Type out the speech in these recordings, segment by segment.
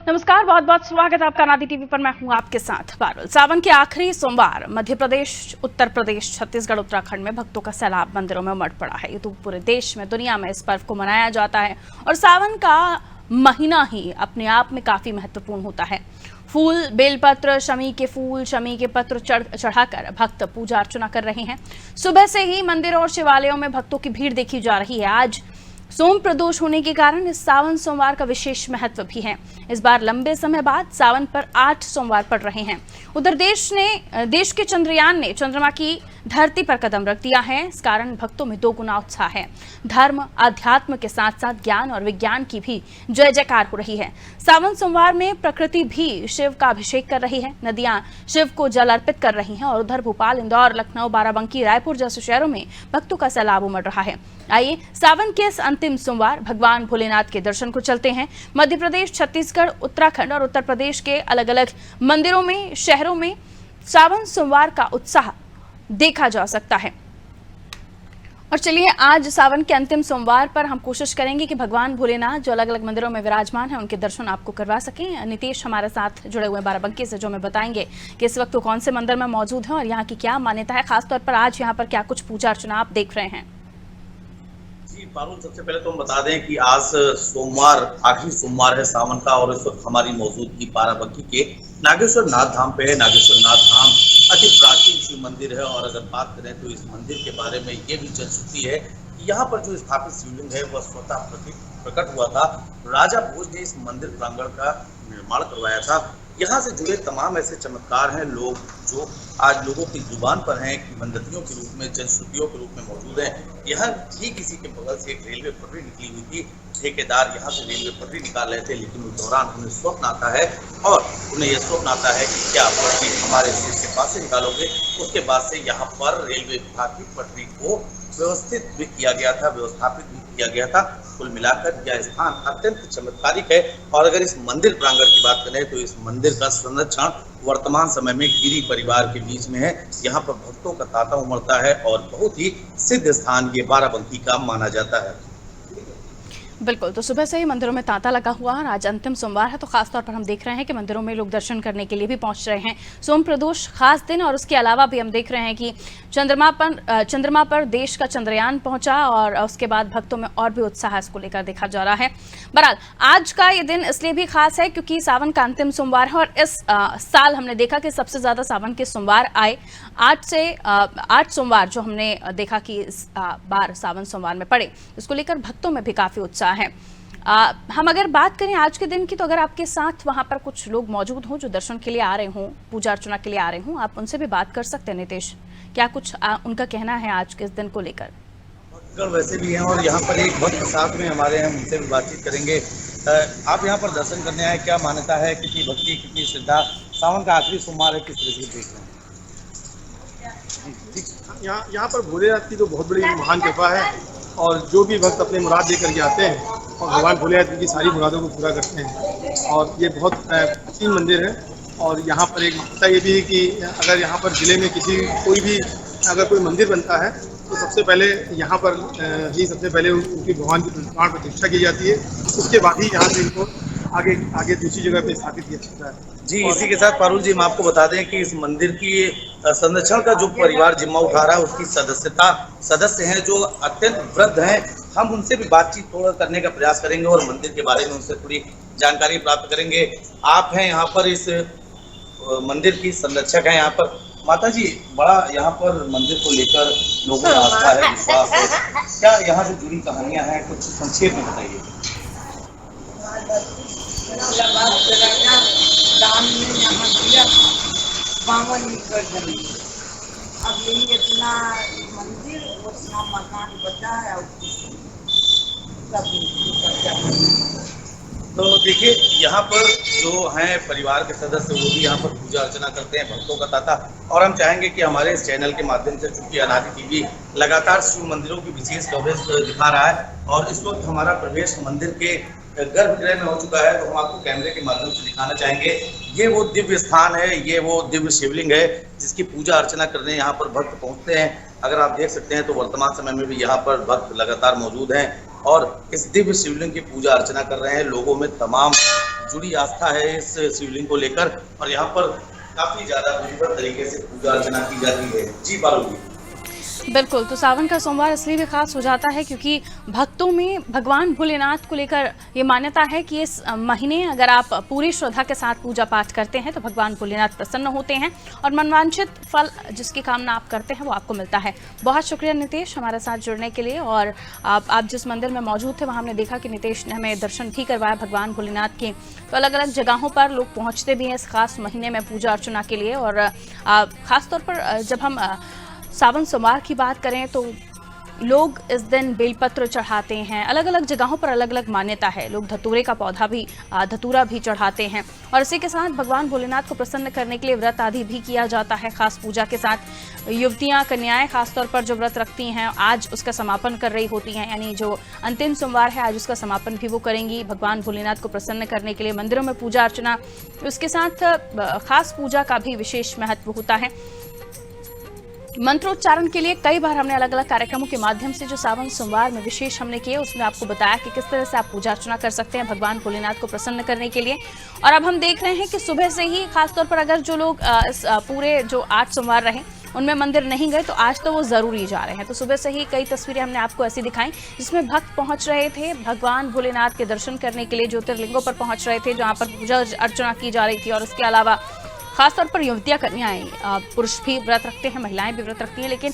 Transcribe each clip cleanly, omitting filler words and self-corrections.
नमस्कार, बहुत बहुत स्वागत है आपका नादी टीवी पर। मैं हूं आपके साथ पारुल। सावन के आखिरी सोमवार मध्य प्रदेश, उत्तर प्रदेश, छत्तीसगढ़, उत्तराखंड में भक्तों का सैलाब मंदिरों में उमड़ पड़ा है। ये तो पूरे देश में, दुनिया में इस पर्व को मनाया जाता है और सावन का महीना ही अपने आप में काफी महत्वपूर्ण होता है। फूल, बेलपत्र, शमी के फूल, शमी के पत्र चढ़ाकर भक्त पूजा अर्चना कर रहे हैं। सुबह से ही मंदिरों और शिवालयों में भक्तों की भीड़ देखी जा रही है। आज सोम प्रदोष होने के कारण इस सावन सोमवार का विशेष महत्व भी है। इस बार लंबे समय बाद सावन पर 8 सोमवार पड़ रहे हैं। उधर देश के चंद्रयान ने चंद्रमा की धरती पर कदम रख दिया है। इस कारण भक्तों में दो गुना उत्साह है। धर्म, अध्यात्म के साथ साथ ज्ञान और विज्ञान की भी जय जयकार हो रही है। सावन सोमवार में प्रकृति भी शिव का अभिषेक कर रही है। नदियां शिव को जल अर्पित कर रही हैं और उधर भोपाल, इंदौर, लखनऊ, बाराबंकी, रायपुर जैसे शहरों में भक्तों का सैलाब उमड़ रहा है। आइए सावन के इस अंतिम सोमवार भगवान भोलेनाथ के दर्शन को चलते हैं। मध्य प्रदेश, छत्तीसगढ़, उत्तराखंड और उत्तर प्रदेश के अलग अलग मंदिरों में, शहरों में सावन सोमवार का उत्साह देखा जा सकता है। और चलिए आज सावन के अंतिम सोमवार पर हम कोशिश करेंगे कि भगवान भोलेनाथ जो अलग अलग मंदिरों में विराजमान हैं उनके दर्शन आपको करवा सकें। नीतीश हमारे साथ जुड़े हुए बाराबंकी से, जो हमें बताएंगे कि इस वक्त वो कौन से मंदिर में मौजूद हैं और यहाँ की क्या मान्यता है। खासतौर पर आज यहाँ पर क्या कुछ पूजा अर्चना आप देख रहे हैं। पारुल, सबसे पहले तो हम बता दें कि आज सोमवार, आखिरी सोमवार है सावन का और इस वक्त हमारी मौजूदगी बाराबंकी के नागेश्वर नाथ धाम पे है। नागेश्वर नाथ धाम अति प्राचीन शिव मंदिर है और अगर बात करें तो इस मंदिर के बारे में ये भी जनश्रुति है कि यहाँ पर जो स्थापित शिवलिंग है वह स्वतः प्रकट हुआ था। राजा भोज ने इस मंदिर प्रांगण का निर्माण करवाया था। यहाँ से जुड़े तमाम ऐसे चमत्कार हैं लोग जो आज लोगों की जुबान पर हैं, किंवदंतियों के रूप में, जनश्रुतियों के रूप में मौजूद हैं। यहाँ ठीक किसी के बगल से एक रेलवे पटरी निकली हुई थी। ठेकेदार यहाँ से रेलवे पटरी निकाल रहे थे, लेकिन उस दौरान उन्हें स्वप्न आता है और उन्हें यह स्वप्न आता है कि क्या पटरी हमारे सिर से पास से निकालोगे। उसके बाद से यहाँ पर रेलवे विभाग की पटरी को व्यवस्थित भी किया गया था, व्यवस्थापित भी किया गया था। कुल मिलाकर यह स्थान अत्यंत चमत्कारिक है। और अगर इस मंदिर प्रांगण की बात करें तो इस मंदिर का संरक्षण वर्तमान समय में गिरी परिवार के बीच में है। यहाँ पर भक्तों का तांता उमड़ता है और बहुत ही सिद्ध स्थान ये बाराबंकी का माना जाता है। बिल्कुल, तो सुबह से ही मंदिरों में तांता लगा हुआ है और आज अंतिम सोमवार है, तो खासतौर पर हम देख रहे हैं कि मंदिरों में लोग दर्शन करने के लिए भी पहुंच रहे हैं। सोम प्रदोष खास दिन और उसके अलावा भी हम देख रहे हैं कि चंद्रमा पर देश का चंद्रयान पहुंचा और उसके बाद भक्तों में और भी उत्साह इसको लेकर देखा जा रहा है। बहरहाल आज का ये दिन इसलिए भी खास है क्योंकि सावन का अंतिम सोमवार है और इस साल हमने देखा कि सबसे ज्यादा सावन के सोमवार आए। 8 सोमवार जो हमने देखा कि इस बार सावन सोमवार में पड़े, इसको लेकर भक्तों में भी काफी उत्साह है। हम अगर बात करें आज के दिन की, तो अगर आपके साथ वहां पर कुछ लोग मौजूद हों जो दर्शन के लिए आ रहे हों, पूजा अर्चना के लिए आ रहे हों, आप उनसे भी बात कर सकते हैं। नीतीश, क्या कुछ उनका कहना है आज के इस दिन को लेकर? वैसे भी हैं और यहाँ पर एक भक्त साथ में हमारे हैं, उनसे भी बातचीत करेंगे। आप यहाँ पर दर्शन करने आए, क्या मान्यता है, कितनी भक्ति, कितनी श्रद्धा, सावन का आखिरी सोमवार है, किस तरह से देख रहे हैं? यहाँ पर भोलेनाथ की तो बहुत बड़ी महान कृपा है और जो भी भक्त अपने मुराद लेकर के आते हैं और भगवान भोलेनाथ की सारी मुरादों को पूरा करते हैं। और ये बहुत प्राचीन मंदिर है और यहाँ पर एक मान्यता ये भी है कि अगर यहाँ पर ज़िले में कोई भी अगर कोई मंदिर बनता है तो सबसे पहले यहाँ पर सबसे पहले उनकी भगवान की प्राण प्रतिष्ठा की जाती है। उसके बाद ही यहाँ से इनको आगे दूसरी जगह पे स्थापित किया जाता है। जी, इसी के साथ पारुल जी हम आपको बता दें कि इस मंदिर की संरक्षण का जो परिवार जिम्मा उठा रहा है उसकी सदस्य हैं जो अत्यंत वृद्ध हैं। हम उनसे भी बातचीत थोड़ा करने का प्रयास करेंगे और मंदिर के बारे में उनसे थोड़ी जानकारी प्राप्त करेंगे। आप हैं यहाँ पर इस मंदिर की संरक्षक हैं। यहाँ पर माता जी, बड़ा यहाँ पर मंदिर को लेकर लोगों का आस्था है, विश्वास है, क्या यहाँ से जुड़ी कहानियाँ हैं, कुछ संक्षेप में बताइए। दान में यहाँ दिया 52 एकड़ जमीन। अब यही इतना मंदिर उतना मकान बचा है और तो देखिए यहाँ पर जो हैं परिवार के सदस्य वो भी यहाँ पर पूजा अर्चना करते हैं, भक्तों का तांता। और हम चाहेंगे कि हमारे इस चैनल के माध्यम से, चूंकि अनादि टीवी लगातार शिव मंदिरों की विशेष कवरेज दिखा रहा है और इस वक्त हमारा प्रवेश मंदिर के गर्भगृह में हो चुका है, तो हम आपको कैमरे के माध्यम से दिखाना चाहेंगे। ये वो दिव्य स्थान है, ये वो दिव्य शिवलिंग है जिसकी पूजा अर्चना करने यहाँ पर भक्त पहुँचते हैं। अगर आप देख सकते हैं तो वर्तमान समय में भी यहाँ पर भक्त लगातार मौजूद हैं और इस दिव्य शिवलिंग की पूजा अर्चना कर रहे हैं। लोगों में तमाम जुड़ी आस्था है इस शिवलिंग को लेकर और यहाँ पर काफी ज्यादा विधिवत तरीके से पूजा अर्चना की जाती है। जी बालू जी। बिल्कुल, तो सावन का सोमवार इसलिए भी खास हो जाता है क्योंकि भक्तों में भगवान भोलेनाथ को लेकर ये मान्यता है कि इस महीने अगर आप पूरी श्रद्धा के साथ पूजा पाठ करते हैं तो भगवान भोलेनाथ प्रसन्न होते हैं और मनवांछित फल जिसकी कामना आप करते हैं वो आपको मिलता है। बहुत शुक्रिया नितेश हमारे साथ जुड़ने के लिए। और आप जिस मंदिर में मौजूद थे वहाँ हमने देखा कि नितेश ने हमें दर्शन भी करवाया भगवान भोलेनाथ के। तो अलग अलग जगहों पर लोग पहुँचते भी हैं इस खास महीने में पूजा अर्चना के लिए। और ख़ासतौर पर जब हम सावन सोमवार की बात करें तो लोग इस दिन बेलपत्र चढ़ाते हैं। अलग अलग जगहों पर अलग अलग मान्यता है। लोग धतूरे का पौधा भी धतूरा भी चढ़ाते हैं और इसी के साथ भगवान भोलेनाथ को प्रसन्न करने के लिए व्रत आदि भी किया जाता है खास पूजा के साथ। युवतियां कन्याएं खासतौर पर जो व्रत रखती हैं आज उसका समापन कर रही होती हैं, यानी जो अंतिम सोमवार है आज उसका समापन भी वो करेंगी भगवान भोलेनाथ को प्रसन्न करने के लिए। मंदिरों में पूजा अर्चना, उसके साथ खास पूजा का भी विशेष महत्व होता है। मंत्रोच्चारण के लिए कई बार हमने अलग अलग कार्यक्रमों के माध्यम से जो सावन सोमवार में विशेष हमने किए उसमें आपको बताया कि किस तरह से आप पूजा अर्चना कर सकते हैं भगवान भोलेनाथ को प्रसन्न करने के लिए। और अब हम देख रहे हैं कि सुबह से ही खासतौर पर अगर जो लोग इस पूरे जो 8 सोमवार रहे उनमें मंदिर नहीं गए तो आज तो वो जरूरी जा रहे हैं। तो सुबह से ही कई तस्वीरें हमने आपको ऐसी दिखाई जिसमें भक्त पहुंच रहे थे भगवान भोलेनाथ के दर्शन करने के लिए, ज्योतिर्लिंगों पर पहुंच रहे थे जहाँ पर पूजा अर्चना की जा रही थी। और इसके अलावा खासतौर पर युवतियां कन्याएं, पुरुष भी व्रत रखते हैं, महिलाएं भी व्रत रखती हैं, लेकिन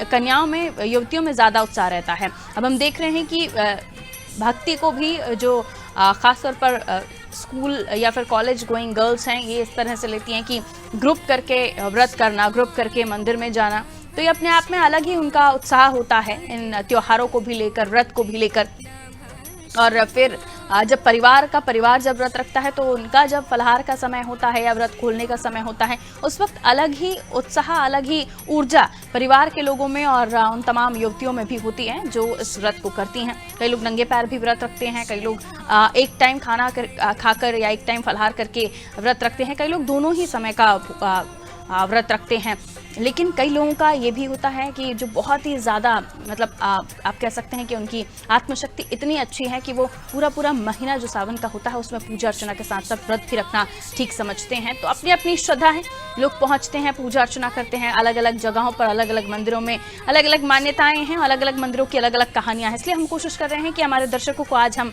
कन्याओं में युवतियों में ज़्यादा उत्साह रहता है। अब हम देख रहे हैं कि भक्ति को भी जो खासतौर पर स्कूल या फिर कॉलेज गोइंग गर्ल्स हैं ये इस तरह से लेती हैं कि ग्रुप करके व्रत करना, ग्रुप करके मंदिर में जाना, तो ये अपने आप में अलग ही उनका उत्साह होता है इन त्योहारों को भी लेकर, व्रत को भी लेकर। और फिर जब परिवार जब व्रत रखता है तो उनका जब फलाहार का समय होता है या व्रत खोलने का समय होता है उस वक्त अलग ही उत्साह, अलग ही ऊर्जा परिवार के लोगों में और उन तमाम युवतियों में भी होती है जो इस व्रत को करती हैं। कई लोग नंगे पैर भी व्रत रखते हैं, कई लोग एक टाइम खाना खाकर या एक टाइम फलाहार करके व्रत रखते हैं, कई लोग दोनों ही समय का व्रत रखते हैं। लेकिन कई लोगों का ये भी होता है कि जो बहुत ही ज़्यादा मतलब आप कह सकते हैं कि उनकी आत्मशक्ति इतनी अच्छी है कि वो पूरा महीना जो सावन का होता है उसमें पूजा अर्चना के साथ साथ व्रत भी रखना ठीक समझते हैं। तो अपनी अपनी श्रद्धा है, लोग पहुंचते हैं, पूजा अर्चना करते हैं अलग अलग जगहों पर, अलग अलग मंदिरों में अलग अलग मान्यताएँ हैं, अलग अलग मंदिरों की अलग अलग कहानियाँ हैं। इसलिए हम कोशिश कर रहे हैं कि हमारे दर्शकों को आज हम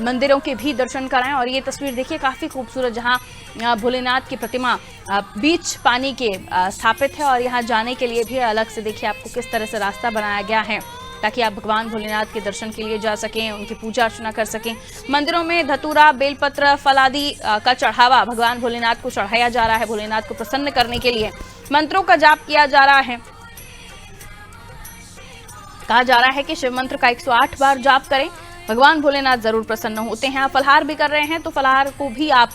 मंदिरों के भी दर्शन कराएं। और ये तस्वीर देखिए काफ़ी खूबसूरत, जहां भोलेनाथ की प्रतिमा बीच पानी के स्थापित है और यहां जाने के लिए भी अलग से देखिए आपको किस तरह से रास्ता बनाया गया है ताकि आप भगवान भोलेनाथ के दर्शन के लिए जा सकें, उनकी पूजा अर्चना कर सकें। मंदिरों में धतूरा, बेलपत्र, फल आदि का चढ़ावा भगवान भोलेनाथ को चढ़ाया जा रहा है। भोलेनाथ को प्रसन्न करने के लिए मंत्रों का जाप किया जा रहा है। कहा जा रहा है कि शिव मंत्र का 108 बार जाप करें, भगवान भोलेनाथ जरूर प्रसन्न होते हैं। आप फलाहार भी कर रहे हैं तो फलाहार को भी आप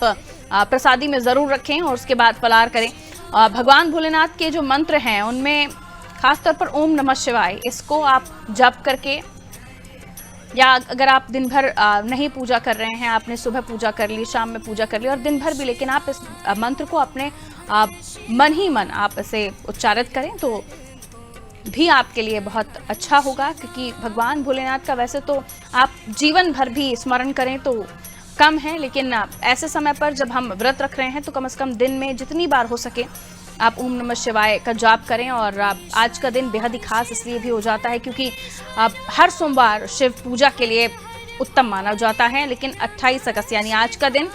प्रसादी में जरूर रखें और उसके बाद फलाहार करें। भगवान भोलेनाथ के जो मंत्र हैं उनमें खासतौर पर ओम नमः शिवाय, इसको आप जप करके, या अगर आप दिन भर नहीं पूजा कर रहे हैं, आपने सुबह पूजा कर ली, शाम में पूजा कर ली और दिन भर भी, लेकिन आप इस मंत्र को अपने मन ही मन आप इसे उच्चारित करें तो भी आपके लिए बहुत अच्छा होगा। क्योंकि भगवान भोलेनाथ का वैसे तो आप जीवन भर भी स्मरण करें तो कम है, लेकिन ऐसे समय पर जब हम व्रत रख रहे हैं तो कम से कम दिन में जितनी बार हो सके आप ओम नमः शिवाय का जाप करें। और आज का दिन बेहद ही खास इसलिए भी हो जाता है क्योंकि हर सोमवार शिव पूजा के लिए उत्तम माना जाता है, लेकिन 28 अगस्त यानी आज का दिन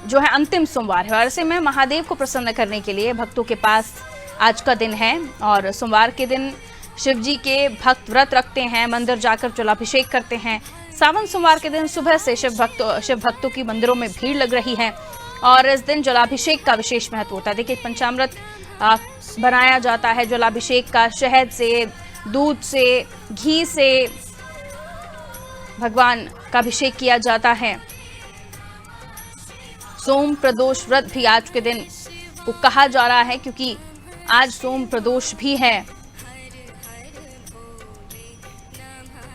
जो है अंतिम सोमवार है। और ऐसे में महादेव को प्रसन्न करने के लिए भक्तों के पास आज का दिन है। और सोमवार के दिन शिव जी के भक्त व्रत रखते हैं, मंदिर जाकर जलाभिषेक करते हैं। सावन सोमवार के दिन सुबह से शिव भक्तों की मंदिरों में भीड़ लग रही है और इस दिन जलाभिषेक का विशेष महत्व होता है। देखिए पंचामृत बनाया जाता है जलाभिषेक का, शहद से, दूध से, घी से भगवान का अभिषेक किया जाता है। सोम प्रदोष व्रत भी आज के दिन को कहा जा रहा है क्योंकि आज सोम प्रदोष भी है।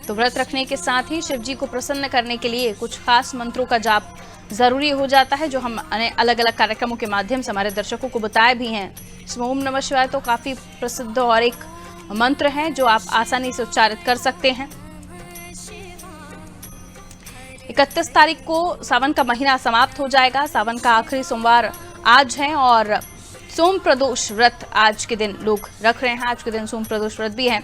तो व्रत रखने के साथ ही शिव जी को प्रसन्न करने के लिए कुछ खास मंत्रों का जाप जरूरी हो जाता है, जो हम अलग अलग कार्यक्रमों के माध्यम से हमारे दर्शकों को बताए भी हैं। इसमें ओम नमः शिवाय तो काफी प्रसिद्ध और एक मंत्र है जो आप आसानी से उच्चारित कर सकते हैं। 31 तारीख को सावन का महीना समाप्त हो जाएगा। सावन का आखिरी सोमवार आज है और सोम प्रदोष व्रत आज के दिन लोग रख रहे हैं। आज के दिन सोम प्रदोष व्रत भी है।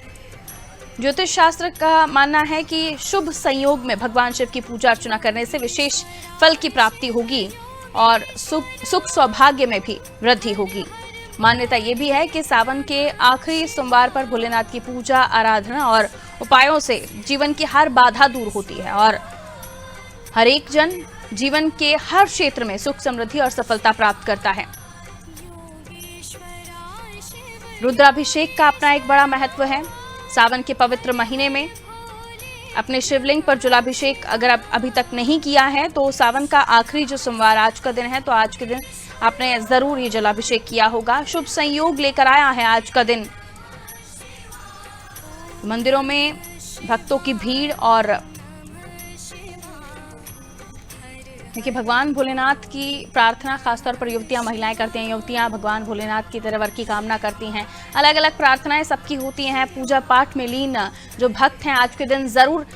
ज्योतिष शास्त्र का मानना है कि शुभ संयोग में भगवान शिव की पूजा अर्चना करने से विशेष फल की प्राप्ति होगी और सुख सौभाग्य में भी वृद्धि होगी। मान्यता ये भी है कि सावन के आखिरी सोमवार पर भोलेनाथ की पूजा आराधना और उपायों से जीवन की हर बाधा दूर होती है और हर एक जन जीवन के हर क्षेत्र में सुख समृद्धि और सफलता प्राप्त करता है। रुद्राभिषेक का अपना एक बड़ा महत्व है। सावन के पवित्र महीने में अपने शिवलिंग पर जलाभिषेक अगर आप अभी तक नहीं किया है तो सावन का आखिरी जो सोमवार आज का दिन है तो आज के दिन आपने जरूर ये जलाभिषेक किया होगा। शुभ संयोग लेकर आया है आज का दिन। मंदिरों में भक्तों की भीड़ और देखिए भगवान भोलेनाथ की प्रार्थना खासतौर पर युवतियां महिलाएं करती हैं। युवतियां भगवान भोलेनाथ की तरह वर की कामना करती हैं। अलग अलग प्रार्थनाएं सबकी होती हैं। पूजा पाठ में लीन जो भक्त हैं आज के दिन जरूर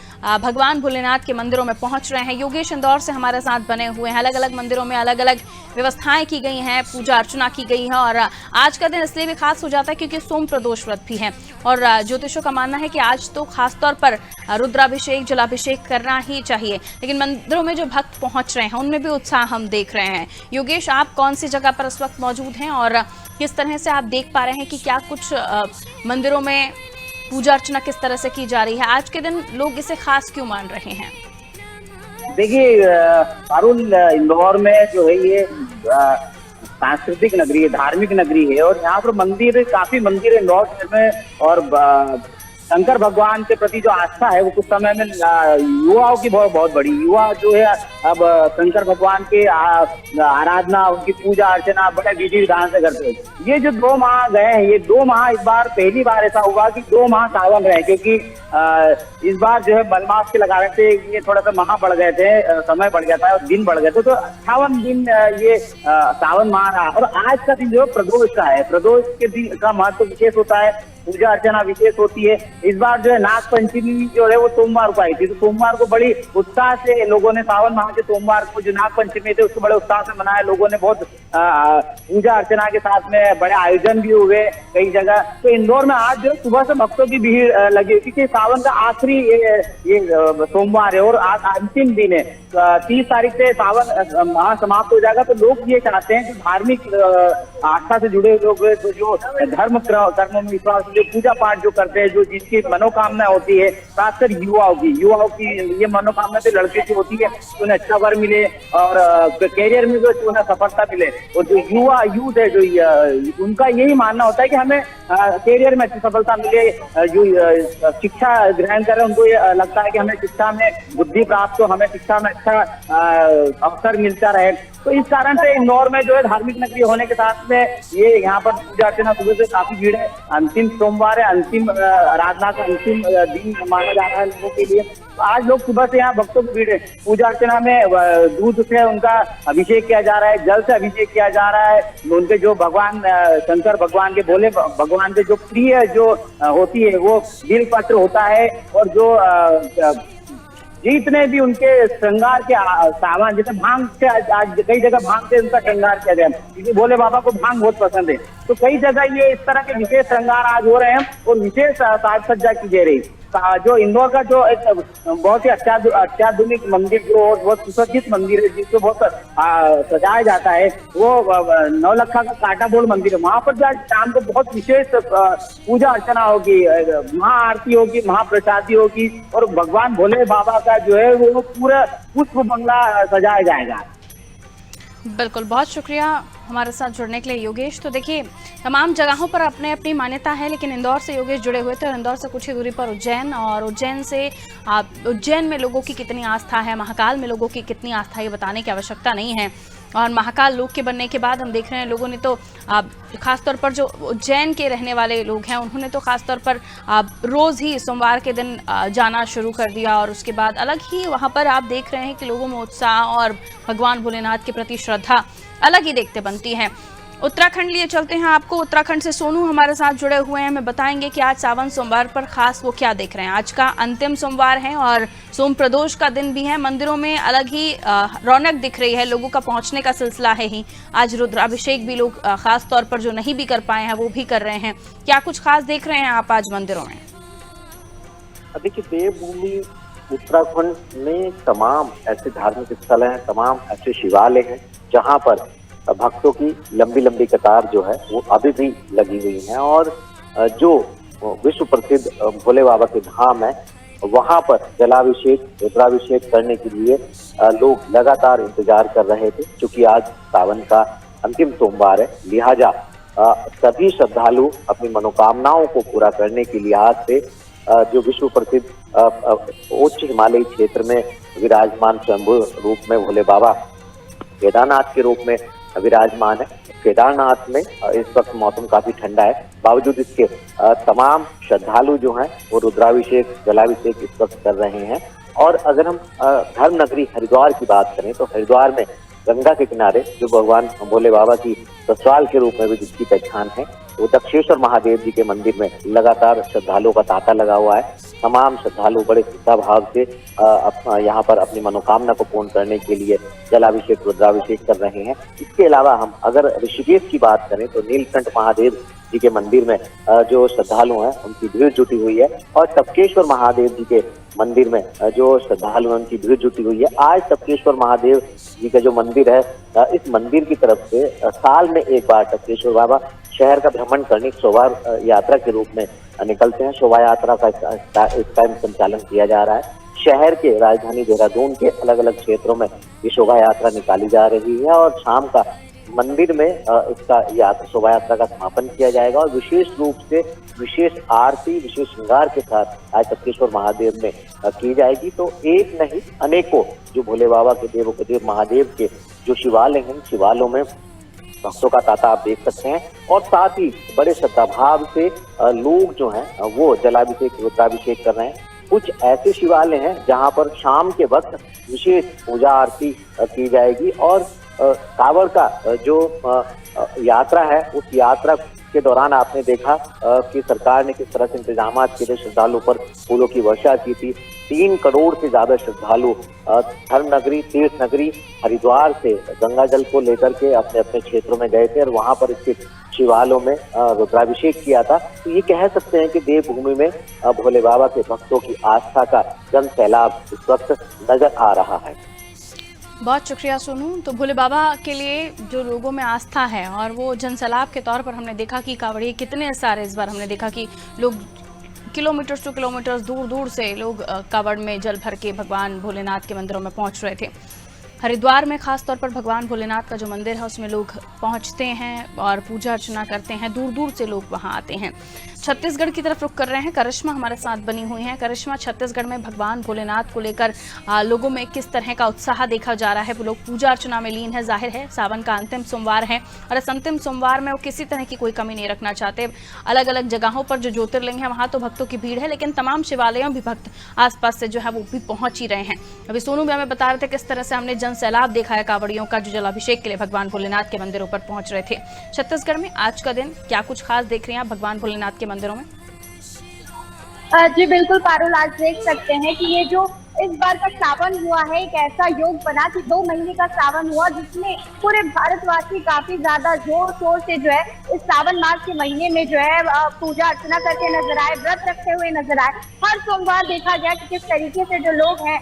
भगवान भोलेनाथ के मंदिरों में पहुंच रहे हैं। योगेश इंदौर से हमारे साथ बने हुए हैं। अलग अलग मंदिरों में अलग अलग व्यवस्थाएं की गई हैं, पूजा अर्चना की गई है और आज का दिन इसलिए भी खास हो जाता है क्योंकि सोम प्रदोष व्रत भी है और ज्योतिषों का मानना है कि आज तो खासतौर पर रुद्राभिषेक जलाभिषेक करना ही चाहिए। लेकिन मंदिरों में जो भक्त पहुंच रहे हैं उनमें भी उत्साह हम देख रहे हैं। योगेश, आप कौन सी जगह पर इस वक्त मौजूद हैं और किस तरह से आप देख पा रहे हैं कि क्या कुछ मंदिरों में पूजा अर्चना किस तरह से की जा रही है? आज के दिन लोग इसे खास क्यों मान रहे हैं? देखिए अरुण, इंदौर में जो है ये सांस्कृतिक नगरी है, धार्मिक नगरी है और यहाँ पर मंदिर काफी मंदिर है इंदौर शहर में और शंकर भगवान के प्रति जो आस्था है वो कुछ समय में युवाओं की बहुत बड़ी युवा जो है अब शंकर भगवान के आराधना उनकी पूजा अर्चना बड़े विधि विधान से करते हैं। ये जो 2 माह गए हैं, ये 2 माह इस बार पहली बार ऐसा हुआ कि 2 माह सावन रहे क्योंकि इस बार जो है मलमास के लगाने से ये थोड़ा सा माह बढ़ गए थे, समय बढ़ गया था और दिन बढ़ गए थे तो 58 दिन ये सावन माह रहा और आज का दिन जो प्रदोष का है। प्रदोष के दिन का महत्व विशेष होता है, पूजा अर्चना विशेष होती है। इस बार जो है नाग पंचमी जो है वो सोमवार को आई थी तो सोमवार को बड़ी उत्साह से लोगों ने सावन माह के सोमवार को जो नाग पंचमी थे उसको बड़े उत्साह से मनाया। लोगों ने बहुत पूजा अर्चना के साथ में बड़े आयोजन भी हुए कई जगह। तो इंदौर में आज जो सुबह से भक्तों की भीड़ लगी क्योंकि सावन का आखिरी ये सोमवार है और आज अंतिम दिन है। 30 तारीख से सावन माह समाप्त हो जाएगा तो लोग ये चाहते हैं कि धार्मिक आस्था से जुड़े लोग जो धर्म कर्मों में विश्वास जो पूजा पाठ जो करते हैं, जो जिसकी मनोकामना होती है, खासकर युवाओं की ये मनोकामना तो लड़के की होती है तो उन्हें अच्छा वर मिले और कैरियर में जो उन्हें सफलता मिले। और जो यूथ है जो उनका यही मानना होता है कि हमें कैरियर में अच्छी सफलता मिले। जो शिक्षा ग्रहण कर रहे हैं उनको ये लगता है कि हमें शिक्षा में बुद्धि प्राप्त हो, हमें शिक्षा में अच्छा अवसर मिलता रहे। तो इस कारण से इंदौर में जो है धार्मिक नगरी होने के साथ में ये यहाँ पर पूजा अर्चना सुबह से काफी भीड़ है। अंतिम सोमवार है, अंतिम आराधना का अंतिम दिन माना जा रहा है लोगों के लिए। तो आज लोग सुबह से यहाँ भक्तों की भीड़ है। पूजा अर्चना में दूध से उनका अभिषेक किया जा रहा है, जल से अभिषेक किया जा रहा है। उनके जो भगवान शंकर भगवान के भोले भगवान के जो प्रिय जो होती है वो बिल पत्र होता है और जो जितने भी उनके श्रृंगार के सामान जैसे भांग से आज कई जगह भांग से उनका श्रृंगार किया गया क्योंकि भोले बाबा को भांग बहुत पसंद है। तो कई जगह ये इस तरह के विशेष श्रृंगार आज हो रहे हैं और विशेष साज सज्जा की जा रही। जो इंदौर का जो एक बहुत ही अत्याधुनिक मंदिर जो बहुत सुसज्जित मंदिर है जिसको बहुत सजाया जाता है वो नौलखा का काटा बोल मंदिर है। वहां पर जो आज शाम को बहुत विशेष पूजा अर्चना होगी, महाआरती होगी, महाप्रसादी होगी और भगवान भोले बाबा का जो है वो पूरा पुष्प बंगला सजाया जाएगा। बिल्कुल, बहुत शुक्रिया हमारे साथ जुड़ने के लिए योगेश। तो देखिए तमाम जगहों पर अपने अपनी मान्यता है लेकिन इंदौर से योगेश जुड़े हुए थे और इंदौर से कुछ ही दूरी पर उज्जैन और उज्जैन में लोगों की कितनी आस्था है, महाकाल में लोगों की कितनी आस्था है ये बताने की आवश्यकता नहीं है। और महाकाल लोक के बनने के बाद हम देख रहे हैं लोगों ने तो खासतौर पर जो उज्जैन के रहने वाले लोग हैं उन्होंने तो खासतौर पर रोज़ ही सोमवार के दिन जाना शुरू कर दिया और उसके बाद अलग ही वहाँ पर आप देख रहे हैं कि लोगों में उत्साह और भगवान भोलेनाथ के प्रति श्रद्धा अलग ही देखते बनती है। उत्तराखंड लिए चलते हैं आपको। उत्तराखंड से सोनू हमारे साथ जुड़े हुए हैं, हमें बताएंगे कि आज सावन सोमवार पर खास वो क्या देख रहे हैं। आज का अंतिम सोमवार है और सोम प्रदोष का दिन भी है। मंदिरों में अलग ही रौनक दिख रही है, लोगों का पहुंचने का सिलसिला है ही। आज रुद्राभिषेक भी लोग खास तौर पर जो नहीं भी कर पाए हैं वो भी कर रहे हैं। क्या कुछ खास देख रहे हैं आप आज मंदिरों में? देखिए, देवभूमि उत्तराखंड में तमाम ऐसे धार्मिक स्थल हैं, तमाम ऐसे शिवालय हैं जहां पर भक्तों की लंबी लंबी कतार जो है वो अभी भी लगी हुई है। और जो विश्व प्रसिद्ध भोले बाबा के धाम है वहां पर जलाभिषेक रुद्राभिषेक करने के लिए लोग लगातार इंतजार कर रहे थे। क्योंकि आज सावन का अंतिम सोमवार है, लिहाजा सभी श्रद्धालु अपनी मनोकामनाओं को पूरा करने के लिहाज से जो विश्व प्रसिद्ध उच्च हिमालयी क्षेत्र में विराजमान स्वयंभू रूप में भोले बाबा केदारनाथ के रूप में विराजमान है। केदारनाथ में इस वक्त मौसम काफी ठंडा है, बावजूद इसके तमाम श्रद्धालु जो हैं वो रुद्राभिषेक जलाभिषेक इस वक्त कर रहे हैं। और अगर हम धर्म नगरी हरिद्वार की बात करें तो हरिद्वार में गंगा के किनारे जो भगवान भोले बाबा की ससुराल के रूप में भी जिसकी पहचान है, वो दक्षेश्वर महादेव जी के मंदिर में लगातार श्रद्धालुओं का तांता लगा हुआ है। तमाम श्रद्धालु बड़े श्रद्धा भाव से यहाँ पर अपनी मनोकामना को पूर्ण करने के लिए जलाभिषेक रुद्राभिषेक कर रहे हैं। इसके अलावा हम अगर ऋषिकेश की बात करें तो नीलकंठ महादेव जी के मंदिर में जो श्रद्धालु हैं उनकी भीड़ जुटी हुई है। और टपकेश्वर महादेव जी के मंदिर में जो श्रद्धालु हैं उनकी भीड़ जुटी हुई है। आज टपकेश्वर महादेव जी का जो मंदिर है, इस मंदिर की तरफ से साल में एक बार टपकेश्वर बाबा शहर का भ्रमण करने शोभा यात्रा के रूप में निकलते हैं। शोभा यात्रा का इस टाइम संचालन किया जा रहा है। शहर के राजधानी देहरादून के अलग अलग क्षेत्रों में ये शोभा यात्रा निकाली जा रही है और शाम का मंदिर में इसका शोभा यात्रा का समापन किया जाएगा। और विशेष रूप से विशेष आरती विशेष श्रृंगार के साथ आज टपकेश्वर महादेव में की जाएगी। तो एक नहीं अनेकों जो भोले बाबा के देवों के देव महादेव के जो शिवालय हैं, शिवालयों में भक्तों का तांता आप देख सकते हैं। और साथ ही बड़े श्रद्धा भाव से लोग जो हैं वो जलाभिषेक रुद्राभिषेक कर रहे हैं। कुछ ऐसे शिवालय हैं जहां पर शाम के वक्त विशेष पूजा आरती की जाएगी। और कांवड़ का जो यात्रा है उस यात्रा के दौरान आपने देखा कि सरकार ने किस तरह से इंतजाम के लिए श्रद्धालुओं पर फूलों की वर्षा की थी। 3 करोड़ से ज्यादा श्रद्धालु धर्म नगरी तीर्थ नगरी हरिद्वार से गंगा जल को लेकर के अपने अपने क्षेत्रों में गए थे और वहां पर स्थित शिवालयों में रुद्राभिषेक किया था। तो ये कह सकते हैं कि देवभूमि में भोले बाबा के भक्तों की आस्था का जन सैलाब इस वक्त नजर आ रहा है। बहुत शुक्रिया सोनू। तो भोले बाबा के लिए जो लोगों में आस्था है और वो जनसैलाब के तौर पर हमने देखा कि कांवड़िए कितने सारे, इस बार हमने देखा कि लोग किलोमीटर्स टू किलोमीटर्स दूर दूर से लोग कांवड़ में जल भर के भगवान भोलेनाथ के मंदिरों में पहुंच रहे थे। हरिद्वार में खास तौर पर भगवान भोलेनाथ का जो मंदिर है उसमें लोग पहुंचते हैं और पूजा अर्चना करते हैं, दूर दूर से लोग वहां आते हैं। छत्तीसगढ़ की तरफ रुख कर रहे हैं, करिश्मा हमारे साथ बनी हुई हैं। करिश्मा, छत्तीसगढ़ में भगवान भोलेनाथ को लेकर लोगों में किस तरह का उत्साह देखा जा रहा है? वो लोग पूजा अर्चना में लीन है। जाहिर है सावन का अंतिम सोमवार है और इस अंतिम सोमवार में वो किसी तरह की कोई कमी नहीं रखना चाहते। अलग अलग जगहों पर जो ज्योतिर्लिंग है वहां तो भक्तों की भीड़ है, लेकिन तमाम शिवालयों भी भक्त आसपास से जो है वो भी पहुंच ही रहे हैं। अभी सोनू भी हमें बता रहे थे किस तरह से हमने जन सैलाब देखा है कांवड़ियों का जो जलाभिषेक के लिए भगवान भोलेनाथ के मंदिरों पर पहुंच रहे थे। छत्तीसगढ़ में आज का दिन क्या कुछ खास देख रहे हैं आप भगवान भोलेनाथ के मंदिरों में? जी बिल्कुल पारुल, आज देख सकते हैं कि ये जो इस बार का सावन हुआ है एक ऐसा योग बना कि 2 महीने का सावन हुआ जिसमें पूरे भारतवासी काफी ज्यादा जोर शोर से जो है इस सावन मास के महीने में जो है पूजा अर्चना करके नजर आए, व्रत रखते हुए नजर आए। हर सोमवार देखा गया कि किस तरीके से जो लोग हैं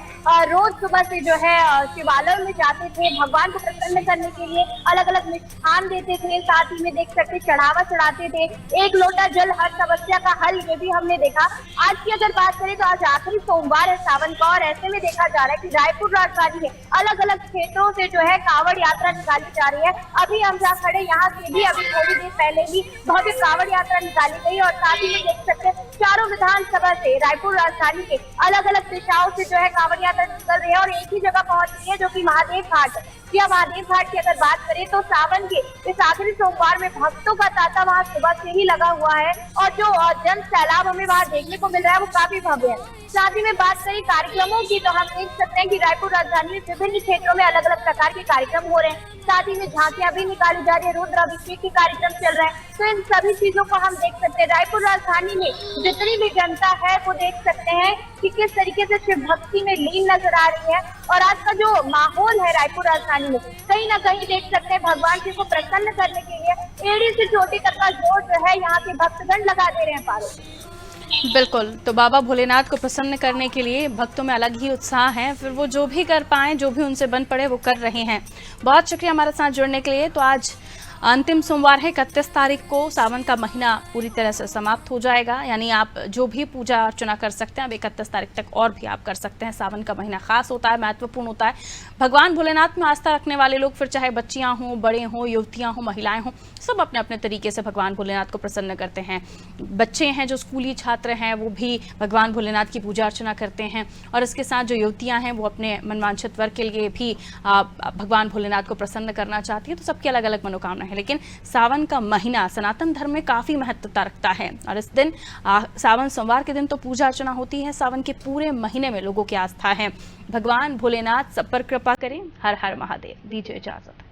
रोज सुबह से जो है शिवालय में जाते थे, भगवान को प्रसन्न करने के लिए अलग अलग मिष्ठान देते थे, साथ ही में देख सकते चढ़ावा चढ़ाते थे। 1 लोटा जल हर समस्या का हल, ये भी हमने देखा। आज की अगर बात करें तो आज आखिरी सोमवार है सावन का और ऐसे में देखा जा रहा है कि रायपुर राजधानी में अलग अलग क्षेत्रों से जो है कांवड़ यात्रा निकाली जा रही है। अभी हम जहाँ खड़े यहाँ से भी अभी थोड़ी देर पहले ही भव्य कांवड़ यात्रा निकाली गई और साथ ही में देख सकते हैं चारों विधानसभा से रायपुर राजधानी के अलग अलग दिशाओं से जो है कांवड़ यात्रा निकल रही है और एक ही जगह पहुंच रही है जो कि महादेव घाट। या महादेव घाट की अगर बात करें तो सावन के इस आखिरी सोमवार में भक्तों का तांता वहाँ सुबह से ही लगा हुआ है और जो जन सैलाब हमें वहाँ देखने को मिल रहा है वो काफी भव्य है। साथ ही में बात करें कार्यक्रमों की तो हम देख सकते हैं कि रायपुर राजधानी में विभिन्न क्षेत्रों में अलग अलग प्रकार के कार्यक्रम हो रहे हैं। साथ ही में झांकियां भी निकाली जा रही है, रुद्राभिषेक के कार्यक्रम चल रहे हैं। तो इन सभी चीजों को हम देख सकते हैं। रायपुर राजधानी में जितनी भी जनता है वो देख सकते हैं कि किस तरीके से शिव भक्ति में लीन नजर आ रही है। और आज का जो माहौल है रायपुर राजधानी में कहीं ना कहीं देख सकते हैं भगवान शिव को प्रसन्न करने के लिए एड़ी से चोटी तक का जोर जो है यहाँ के भक्तगण लगा दे रहे हैं। पारो बिल्कुल, तो बाबा भोलेनाथ को प्रसन्न करने के लिए भक्तों में अलग ही उत्साह है। फिर वो जो भी कर पाए, जो भी उनसे बन पड़े वो कर रहे हैं। बहुत शुक्रिया हमारे साथ जुड़ने के लिए। तो आज अंतिम सोमवार है, 31 तारीख को सावन का महीना पूरी तरह से समाप्त हो जाएगा। यानी आप जो भी पूजा अर्चना कर सकते हैं अब 31 तारीख तक और भी आप कर सकते हैं। सावन का महीना खास होता है, महत्वपूर्ण होता है। भगवान भोलेनाथ में आस्था रखने वाले लोग, फिर चाहे बच्चियां हों, बड़े हों, युवतियां हों, महिलाएं हों, सब अपने अपने तरीके से भगवान भोलेनाथ को प्रसन्न करते हैं। बच्चे हैं जो स्कूली छात्र हैं वो भी भगवान भोलेनाथ की पूजा अर्चना करते हैं, और इसके साथ जो युवतियां हैं वो अपने मनवांछित वर के लिए भी भगवान भोलेनाथ को प्रसन्न करना चाहती है। तो सबकी अलग अलग मनोकामना है, लेकिन सावन का महीना सनातन धर्म में काफी महत्वता रखता है। और इस दिन सावन सोमवार के दिन तो पूजा अर्चना होती है। सावन के पूरे महीने में लोगों की आस्था है। भगवान भोलेनाथ सब पर कृपा करें। हर हर महादेव। दीजिए इजाजत।